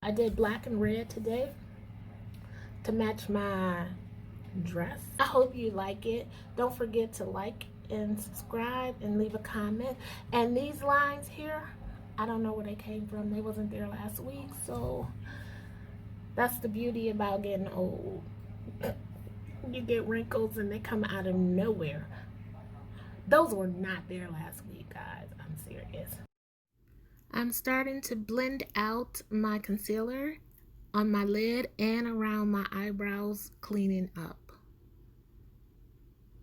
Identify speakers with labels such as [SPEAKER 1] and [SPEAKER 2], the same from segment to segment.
[SPEAKER 1] I did black and red today to match my dress. I hope you like it. Don't forget to like and subscribe and leave a comment. And these lines here, I don't know where they came from. They wasn't there last week, so that's the beauty about getting old. You get wrinkles and they come out of nowhere. Those were not there last week, guys. I'm serious. I'm starting to blend out my concealer on my lid and around my eyebrows, cleaning up.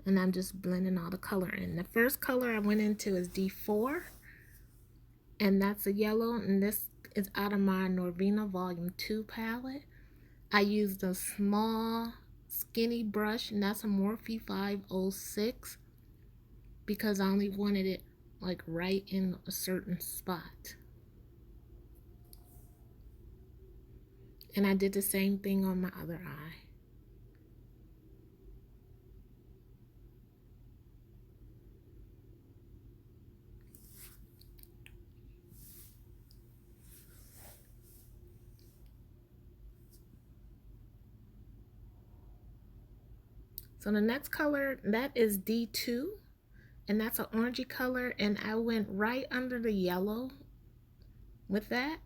[SPEAKER 1] And I'm just blending all the color in. The first color I went into is D4, and that's a yellow, and this is out of my Norvina Volume 2 palette. I used a small skinny brush, and that's a Morphe 506, because I only wanted it like right in a certain spot. And I did the same thing on my other eye. So the next color, that is D2, and that's an orangey color, and I went right under the yellow with that.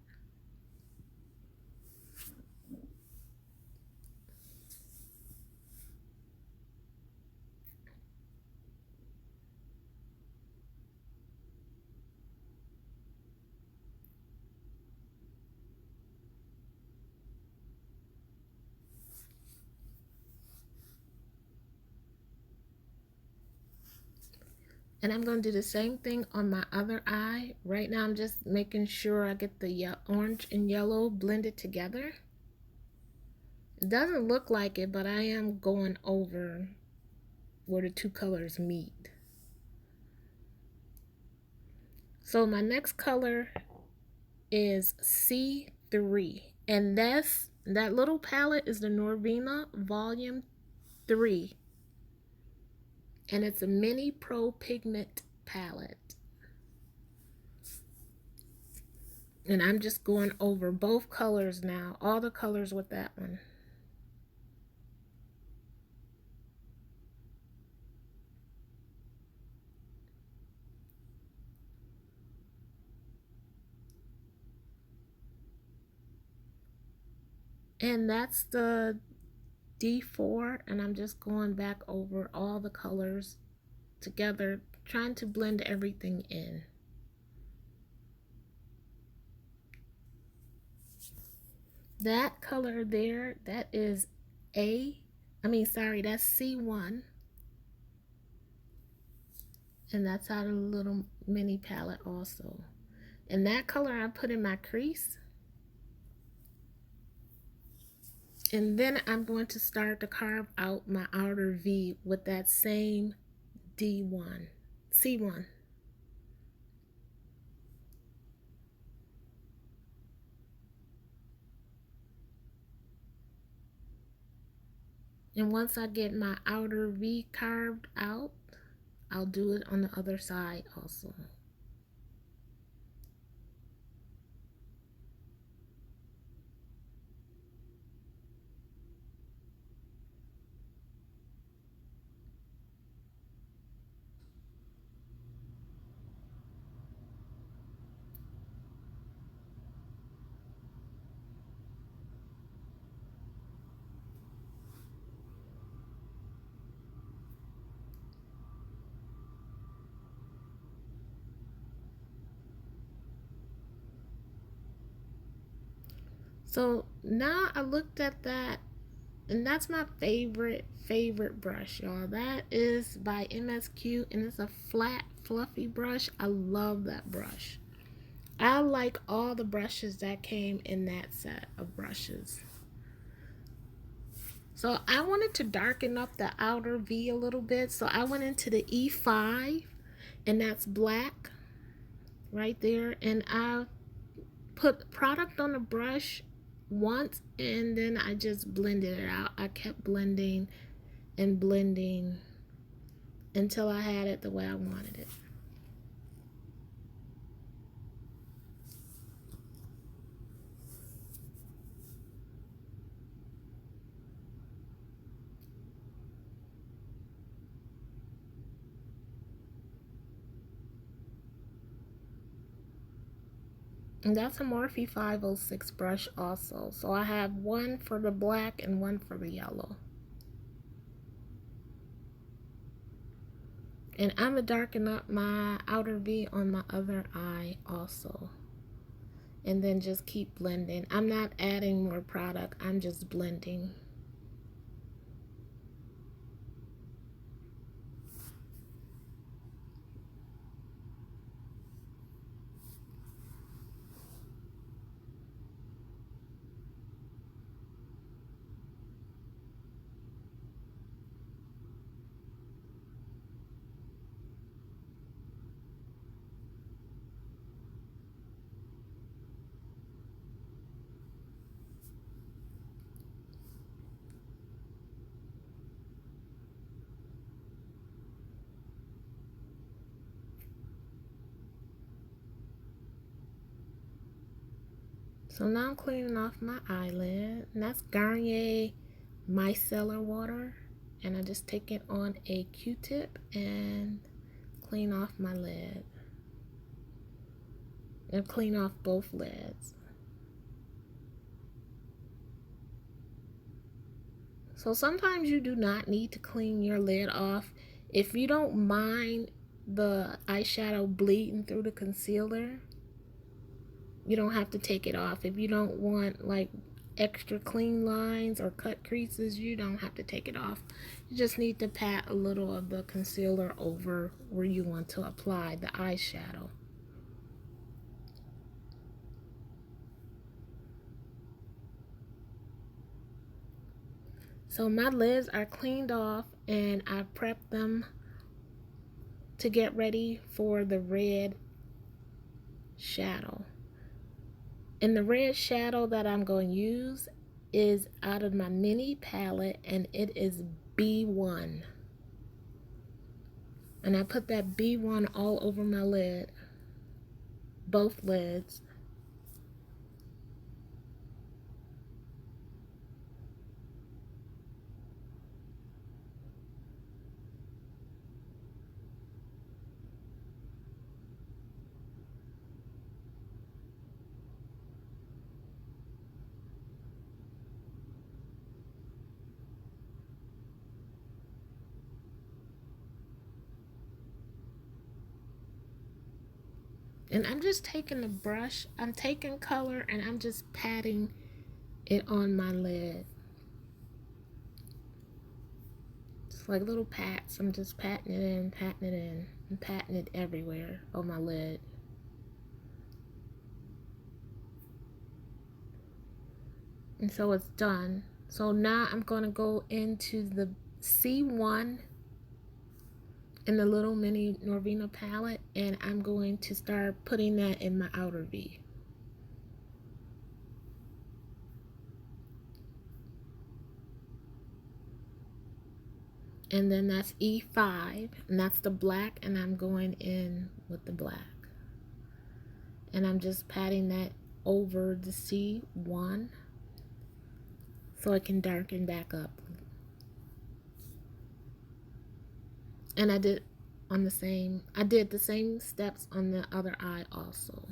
[SPEAKER 1] And I'm going to do the same thing on my other eye. Right now I'm just making sure I get the orange and yellow blended together. It doesn't look like it, but I am going over where the two colors meet. So my next color is C3, and that little palette is the Norvina Volume 3. And it's a mini pro pigment palette. And I'm just going over both colors now, all the colors with that one. And that's the D4, and I'm just going back over all the colors together, trying to blend everything in. That color there, that is that's C1. And that's out of a little mini palette also. And that color I put in my crease. And then I'm going to start to carve out my outer V with that same C1. And once I get my outer V carved out, I'll do it on the other side also. So now I looked at that, and that's my favorite brush, y'all. That is by MSQ, and it's a flat, fluffy brush. I love that brush. I like all the brushes that came in that set of brushes. So I wanted to darken up the outer V a little bit, so I went into the E5, and that's black right there, and I put product on the brush once, and then I just blended it out. I kept blending and blending until I had it the way I wanted it. And that's a Morphe 506 brush also. So I have one for the black and one for the yellow. And I'm going to darken up my outer V on my other eye also. And then just keep blending. I'm not adding more product. I'm just blending. So now I'm cleaning off my eyelid, and that's Garnier Micellar Water, and I just take it on a Q-tip and clean off my lid. And clean off both lids. So sometimes you do not need to clean your lid off. If you don't mind the eyeshadow bleeding through the concealer, you don't have to take it off. If you don't want like extra clean lines or cut creases, you don't have to take it off. You just need to pat a little of the concealer over where you want to apply the eyeshadow. So my lids are cleaned off and I prepped them to get ready for the red shadow. And the red shadow that I'm going to use is out of my mini palette, and it is B1. And I put that B1 all over my lid, both lids. And I'm just taking the brush, I'm taking color, and I'm just patting it on my lid. Just like little pats. I'm just patting it in, patting it in, and patting it everywhere on my lid. And so it's done. So now I'm going to go into the C1 in the little mini Norvina palette, and I'm going to start putting that in my outer V. And then that's E5, and that's the black, and I'm going in with the black. And I'm just patting that over the C1 so it can darken back up. And I did the same steps on the other eye also.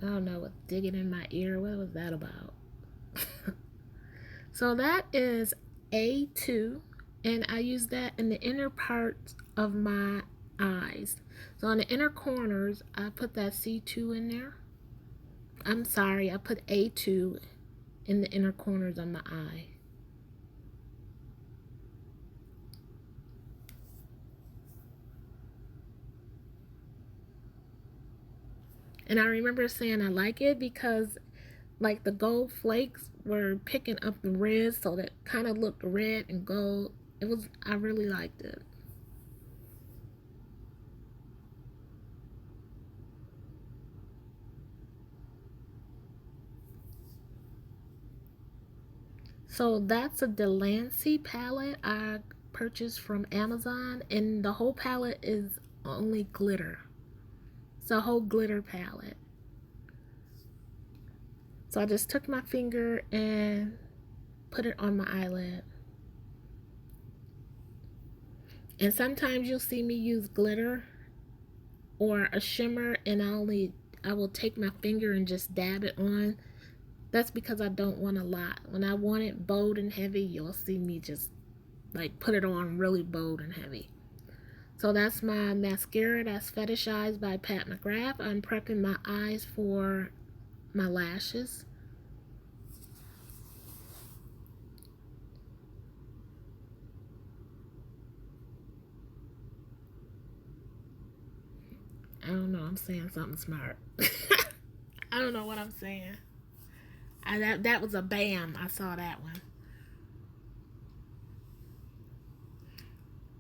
[SPEAKER 1] I don't know what digging in my ear, what was that about? So that is A2, and I use that in the inner part of my eyes. So on the inner corners, I put that C2 in there. I'm sorry, I put A2 in the inner corners of my eye. And I remember saying I like it because like the gold flakes were picking up the red, so that kind of looked red and gold. I really liked it. So that's a Delancey palette I purchased from Amazon, and the whole palette is only glitter. It's a whole glitter palette. So I just took my finger and put it on my eyelid. And sometimes you'll see me use glitter or a shimmer, and I will take my finger and just dab it on. That's because I don't want a lot. When I want it bold and heavy, you'll see me just like put it on really bold and heavy. So that's my mascara. That's Fetishized by Pat McGrath. I'm prepping my eyes for my lashes. I don't know, I'm saying something smart. I don't know what I'm saying. That was a bam. I saw that one.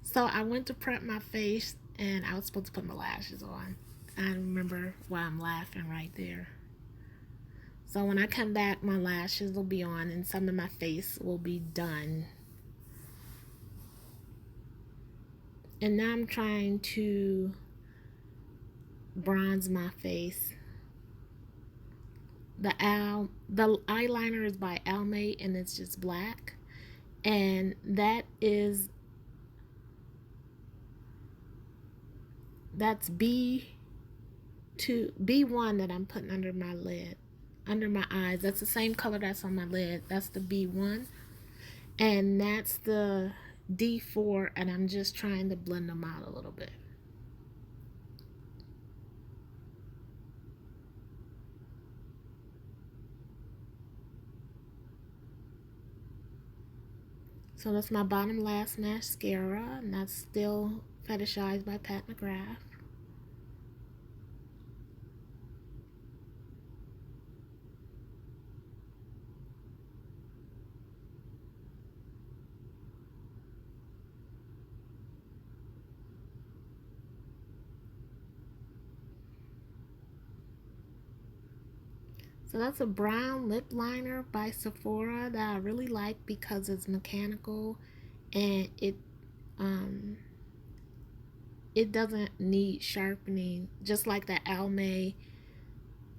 [SPEAKER 1] So I went to prep my face and I was supposed to put my lashes on. I remember why I'm laughing right there. So when I come back, my lashes will be on and some of my face will be done. And now I'm trying to bronze my face. The eyeliner is by Almay and it's just black. And that's B1 that I'm putting under my lid, under my eyes. That's the same color that's on my lid. That's the B1. And that's the D4, and I'm just trying to blend them out a little bit. So that's my bottom lash mascara, and that's still Fetishized by Pat McGrath. So that's a brown lip liner by Sephora that I really like because it's mechanical and it doesn't need sharpening, just like that Almay.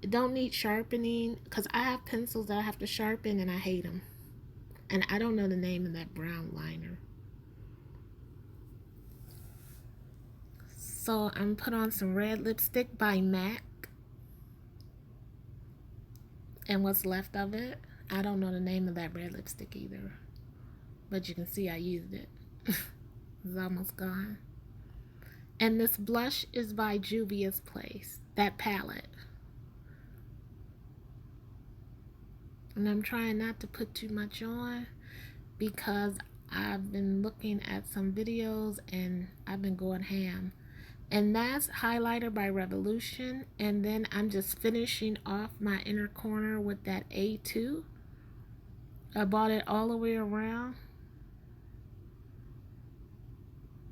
[SPEAKER 1] It don't need sharpening because I have pencils that I have to sharpen and I hate them. And I don't know the name of that brown liner. So I'm put on some red lipstick by MAC. And what's left of it. I don't know the name of that red lipstick either. But you can see I used it. It's almost gone. And this blush is by Juvia's Place. That palette. And I'm trying not to put too much on because I've been looking at some videos and I've been going ham. And that's highlighter by Revolution. And then I'm just finishing off my inner corner with that A2. I bought it all the way around.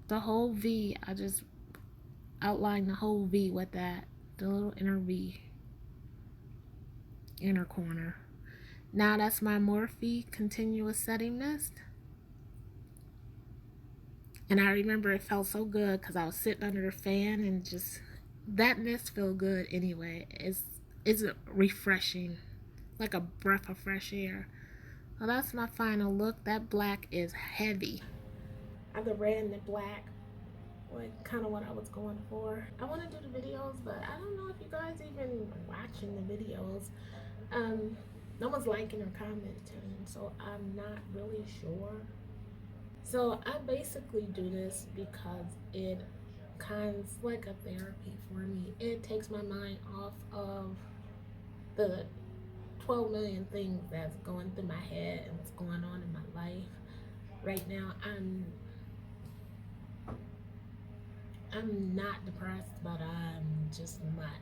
[SPEAKER 1] The whole V. I just outlined the whole V with that. The little inner V. Inner corner. Now that's my Morphe Continuous Setting Mist. And I remember it felt so good because I was sitting under the fan and just, that mist feel good anyway. It's refreshing, like a breath of fresh air. Well, that's my final look. That black is heavy. The red and the black, like kind of what I was going for. I want to do the videos, but I don't know if you guys even watching the videos. No one's liking or commenting, so I'm not really sure. So I basically do this because it kind of like a therapy for me. It takes my mind off of the 12 million things that's going through my head and what's going on in my life. Right now, I'm not depressed, but I'm just not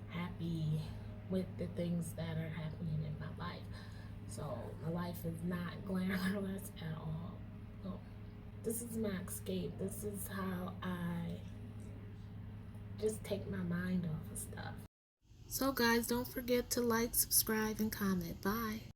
[SPEAKER 1] happy with the things that are happening in my life. So my life is not glamorous at all. So this is my escape. This is how I just take my mind off of stuff. So guys, don't forget to like, subscribe, and comment. Bye.